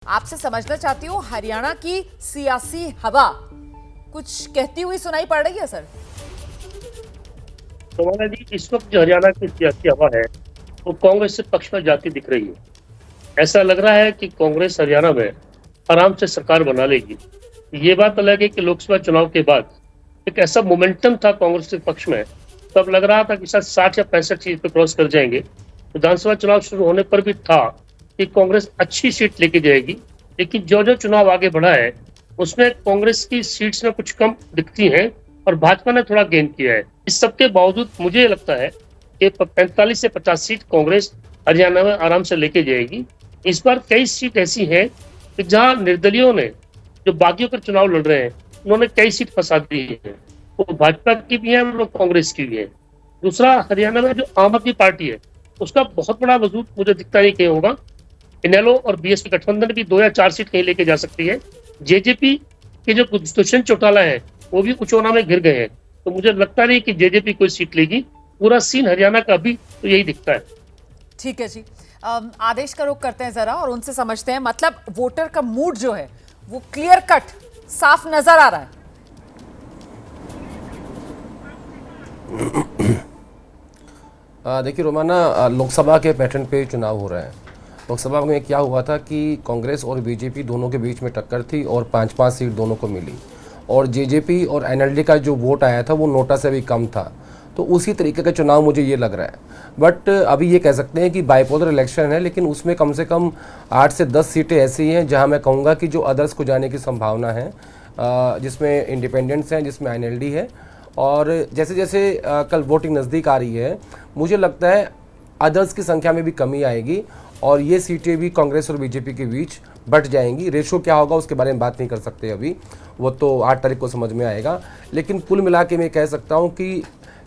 आपसे समझना चाहती हूँ, हरियाणा की सियासी हवा कुछ कहती हुई सुनाई पड़ रही है सर? तो जी, इस वक्त जो हरियाणा की सियासी हवा है वो कांग्रेस से पक्ष में जाती दिख रही है। ऐसा लग रहा है कि कांग्रेस हरियाणा में आराम से सरकार बना लेगी। ये बात अलग है कि लोकसभा चुनाव के बाद एक ऐसा मोमेंटम था कांग्रेस के पक्ष में, तब लग रहा था कि शायद 60 या 65 सीट पे क्रॉस कर जाएंगे। विधानसभा चुनाव शुरू होने पर भी था कि कांग्रेस अच्छी सीट लेके जाएगी, लेकिन जो जो चुनाव आगे बढ़ा है उसमें कांग्रेस की सीट्स में कुछ कम दिखती हैं और भाजपा ने थोड़ा गेन किया है। इस सब के बावजूद मुझे लगता है कि 45 से 50 सीट कांग्रेस हरियाणा में आराम से लेके जाएगी। इस बार कई सीट ऐसी हैं कि जहां निर्दलियों ने, जो बागियों पर चुनाव लड़ रहे हैं, उन्होंने कई सीट फंसा दी है। वो भाजपा की भी है और कांग्रेस की भी है। दूसरा, हरियाणा में जो आम आदमी पार्टी है उसका बहुत बड़ा वजूद मुझे दिखता नहीं कहीं होगा। इनेलो और बीएसपी गठबंधन भी 2 या 4 सीट कहीं लेके जा सकती है। जेजेपी के जो दुष्यंत चौटाला है वो भी उचोना में घिर गए हैं, तो मुझे लगता नहीं कि जेजेपी कोई सीट लेगी। पूरा सीन हरियाणा का अभी तो यही दिखता है। ठीक है जी, आदेश का रुख करते हैं जरा और उनसे समझते हैं, मतलब वोटर का मूड जो है वो क्लियर कट साफ नजर आ रहा है। देखिए रोमाना, लोकसभा के पैटर्न पे चुनाव हो रहे हैं। लोकसभा में क्या हुआ था कि कांग्रेस और बीजेपी दोनों के बीच में टक्कर थी और 5-5 सीट दोनों को मिली, और जेजेपी और एनएलडी का जो वोट आया था वो नोटा से भी कम था। तो उसी तरीके का चुनाव मुझे ये लग रहा है। बट अभी ये कह सकते हैं कि बाइपोलर इलेक्शन है, लेकिन उसमें कम से कम 8 से 10 सीटें ऐसी हैं जहां मैं कहूँगा कि जो अदर्स को जाने की संभावना है, जिसमें इंडिपेंडेंट्स हैं, जिसमें एनएलडी है। और जैसे जैसे कल वोटिंग नज़दीक आ रही है, मुझे लगता है अदर्स की संख्या में भी कमी आएगी और ये सीटें भी कांग्रेस और बीजेपी के बीच बट जाएंगी। रेशो क्या होगा उसके बारे में बात नहीं कर सकते अभी, वो तो 8 तारीख को समझ में आएगा। लेकिन कुल मिला के मैं कह सकता हूँ कि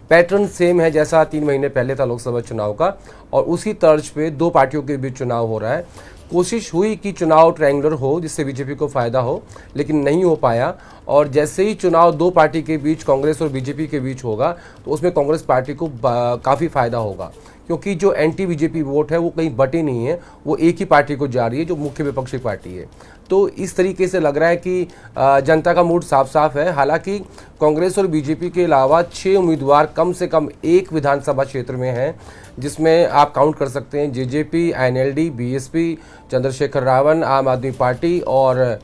पैटर्न सेम है जैसा 3 महीने पहले था लोकसभा चुनाव का, और उसी तर्ज पे दो पार्टियों के बीच चुनाव हो रहा है। कोशिश हुई कि चुनाव ट्रायंगुलर हो जिससे बीजेपी को फ़ायदा हो, लेकिन नहीं हो पाया। और जैसे ही चुनाव दो पार्टी के बीच, कांग्रेस और बीजेपी के बीच होगा, तो उसमें कांग्रेस पार्टी को काफ़ी फ़ायदा होगा, क्योंकि जो एंटी बीजेपी वोट है वो कहीं बटे नहीं है, वो एक ही पार्टी को जा रही है जो मुख्य विपक्षी पार्टी है। तो इस तरीके से लग रहा है कि जनता का मूड साफ साफ है। हालांकि कांग्रेस और बीजेपी के अलावा 6 उम्मीदवार कम से कम एक विधानसभा क्षेत्र में हैं, जिसमें आप काउंट कर सकते हैं जेजेपी, एनएलडी, बीएसपी, चंद्रशेखर रावण, आम आदमी पार्टी और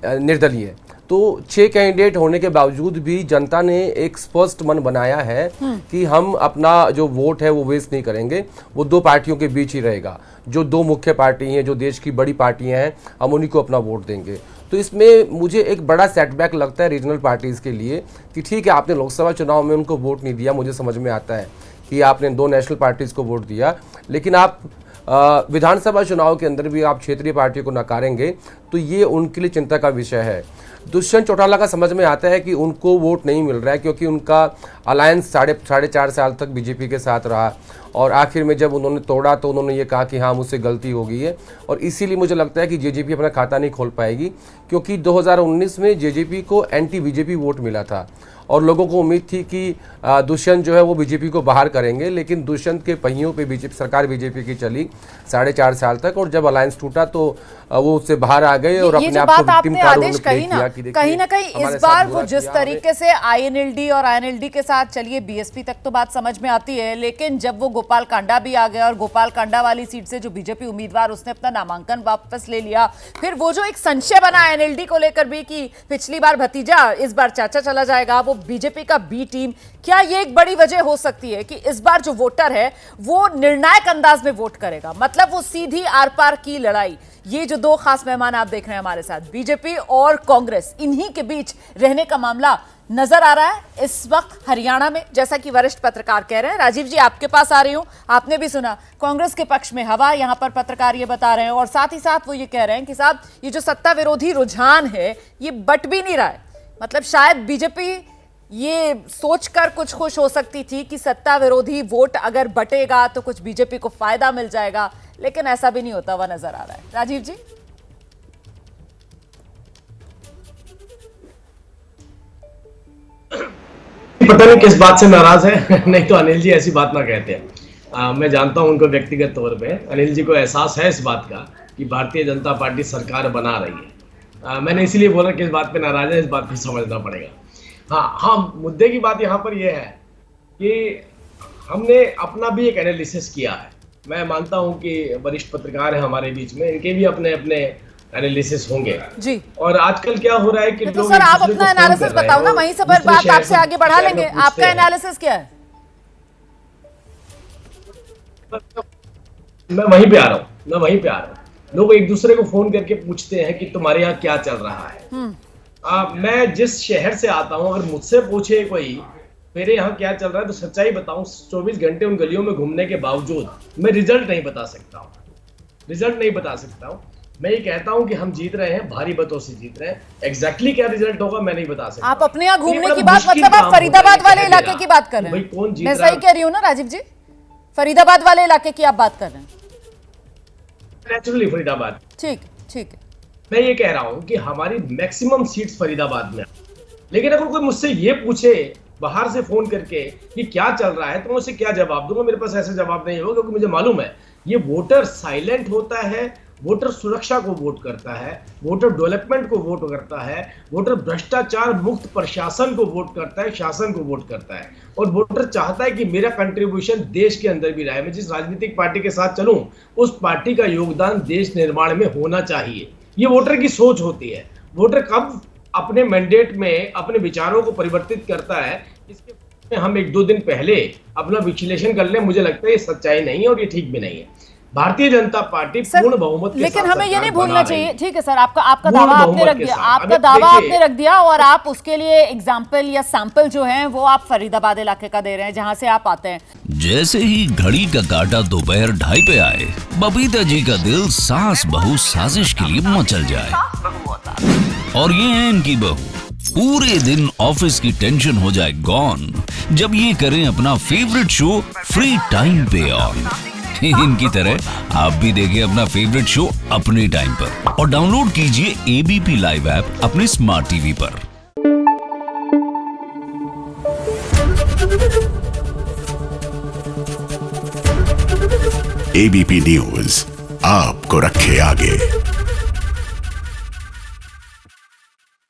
निर्दलीय। तो 6 कैंडिडेट होने के बावजूद भी जनता ने एक स्पष्ट मन बनाया है कि हम अपना जो वोट है वो वेस्ट नहीं करेंगे, वो दो पार्टियों के बीच ही रहेगा। जो दो मुख्य पार्टी हैं, जो देश की बड़ी पार्टियां हैं, हम उन्हीं को अपना वोट देंगे। तो इसमें मुझे एक बड़ा सेटबैक लगता है रीजनल पार्टीज़ के लिए कि ठीक है, आपने लोकसभा चुनाव में उनको वोट नहीं दिया, मुझे समझ में आता है कि आपने 2 नेशनल पार्टीज़ को वोट दिया, लेकिन आप विधानसभा चुनाव के अंदर भी आप क्षेत्रीय पार्टी को नकारेंगे, तो ये उनके लिए चिंता का विषय है। दुष्यंत चौटाला का समझ में आता है कि उनको वोट नहीं मिल रहा है, क्योंकि उनका अलायंस साढ़े 4.5 साल तक बीजेपी के साथ रहा, और आखिर में जब उन्होंने तोड़ा तो उन्होंने ये कहा कि हाँ, मुझसे गलती हो गई है। और इसीलिए मुझे लगता है कि जेजेपी अपना खाता नहीं खोल पाएगी, क्योंकि 2019 में जेजेपी को एंटी बीजेपी वोट मिला था और लोगों को उम्मीद थी कि दुष्यंत जो है वो बीजेपी को बाहर करेंगे, लेकिन दुष्यंत के पहियों पे बीजेपी सरकार बीजेपी की चली 4.5 साल तक, और जब अलायंस टूटा तो वो उससे बाहर आ गए और अपने आप को विक्टिम कार्ड उन्होंने प्ले किया कि कहीं ना कहीं इस बार वो जिस तरीके से आईएनएलडी और आईएनएलडी के साथ, चलिए बीएसपी तक तो बात समझ में आती है, लेकिन जब वो गोपाल कांडा भी आ गया और गोपाल कांडा वाली सीट से जो बीजेपी उम्मीदवार उसने अपना नामांकन वापस ले लिया, फिर वो जो एक संशय बना आईएनएलडी को लेकर भी कि पिछली बार भतीजा इस बार चाचा चला जाएगा, वो बीजेपी का बी टीम, क्या ये एक बड़ी वजह हो सकती है कि इस बार जो वोटर है वो निर्णायक अंदाज में वोट करेगा, मतलब वो सीधी आर पार की लड़ाई। ये जो दो खास मेहमान आप देख रहे हैं हमारे साथ, बीजेपी और कांग्रेस, इन्हीं के बीच रहने का मामला नजर आ रहा है इस वक्त हरियाणा में, जैसा कि वरिष्ठ पत्रकार कह रहे हैं। राजीव जी, आपके पास आ रही हूं, आपने भी सुना कांग्रेस के पक्ष में हवा, यहां पर पत्रकार ये बता रहे हैं, और साथ ही साथ वो ये कह रहे हैं कि साहब ये जो सत्ता विरोधी रुझान है ये बट भी नहीं रहा है। मतलब शायद बीजेपी ये सोचकर कुछ खुश हो सकती थी कि सत्ता विरोधी वोट अगर बटेगा तो कुछ बीजेपी को फायदा मिल जाएगा, लेकिन ऐसा भी नहीं होता हुआ नजर आ रहा है। राजीव जी, पता नहीं किस बात से नाराज है नहीं तो अनिल जी ऐसी बात ना कहते हैं। मैं जानता हूं उनको व्यक्तिगत तौर पे, अनिल जी को एहसास है इस बात का कि भारतीय जनता पार्टी सरकार बना रही है। मैंने इसलिए बोला कि इस बात पे नाराज है, इस बात को समझना पड़ेगा। हाँ, मुद्दे की बात यहाँ पर यह है कि हमने अपना भी एक एनालिसिस किया है। मैं मानता हूँ कि वरिष्ठ पत्रकार हैं हमारे बीच में, इनके भी अपने अपने एनालिसिस होंगे जी। और आजकल क्या हो रहा है कि तो सर आप अपना एनालिसिस बताओ ना, वहीं से फिर बात आपसे आगे बढ़ा लेंगे। आपका एनालिसिस क्या है? मैं वहीं पे आ रहा हूँ। लोग एक दूसरे को फोन करके पूछते हैं कि तुम्हारे यहाँ क्या चल रहा है। मैं जिस शहर से आता हूँ, अगर मुझसे पूछे कोई मेरे यहाँ क्या चल रहा है, तो सच्चाई बताऊं 24 घंटे उन गलियों में घूमने के बावजूद मैं रिजल्ट नहीं बता सकता हूँ। मैं ये कहता हूँ कि हम जीत रहे हैं, भारी मतों से जीत रहे हैं। एग्जैक्टली क्या रिजल्ट होगा मैं नहीं बता सकता। आप अपने यहाँ घूमने की बात, मतलब आप फरीदाबाद वाले इलाके की बात कर रहे हैं? कौन जीत मैं सही कह रही हूँ ना राजीव जी? फरीदाबाद वाले इलाके की आप बात कर रहे हैं? नेचुरली फरीदाबाद। ठीक है। मैं ये कह रहा हूँ कि हमारी मैक्सिमम सीट्स फरीदाबाद में, लेकिन अगर कोई मुझसे ये पूछे बाहर से फोन करके कि क्या चल रहा है, तो मैं उसे क्या जवाब दूंगा? मेरे पास ऐसा जवाब नहीं होगा, क्योंकि मुझे मालूम है ये वोटर साइलेंट होता है, वोटर सुरक्षा को वोट करता है, वोटर डेवलपमेंट को वोट करता है, वोटर भ्रष्टाचार मुक्त प्रशासन को वोट करता है, शासन को वोट करता है, और वोटर चाहता है कि मेरा कंट्रीब्यूशन देश के अंदर भी रहे। मैं जिस राजनीतिक पार्टी के साथ चलूं, उस पार्टी का योगदान देश निर्माण में होना चाहिए। ये वोटर की सोच होती है। वोटर कब अपने मैंडेट में अपने विचारों को परिवर्तित करता है, इसके में हम 1-2 दिन पहले अपना विश्लेषण कर लें, मुझे लगता है ये सच्चाई नहीं है और ये ठीक भी नहीं है। भारतीय जनता पार्टी पूर्ण बहुमत के साथ, लेकिन हमें ये नहीं भूलना चाहिए। ठीक है सर, आपका दावा आपने रख दिया, आपने रख दिया, और आप उसके लिए एग्जाम्पल या सैंपल जो है वो आप फरीदाबाद इलाके का दे रहे हैं, जहां से आप आते हैं। जैसे ही घड़ी का काटा दोपहर 2:30 पे आए, बबीता जी का दिल सास बहू साजिश के लिए मचल जाए। और ये है इनकी बहू, पूरे दिन ऑफिस की टेंशन हो जाए गॉन जब ये करें अपना फेवरेट शो फ्री टाइम पे ऑन। इनकी तरह आप भी देखिए अपना फेवरेट शो अपने टाइम पर और डाउनलोड कीजिए एबीपी लाइव ऐप अपने स्मार्ट टीवी पर। एबीपी न्यूज आपको रखे आगे।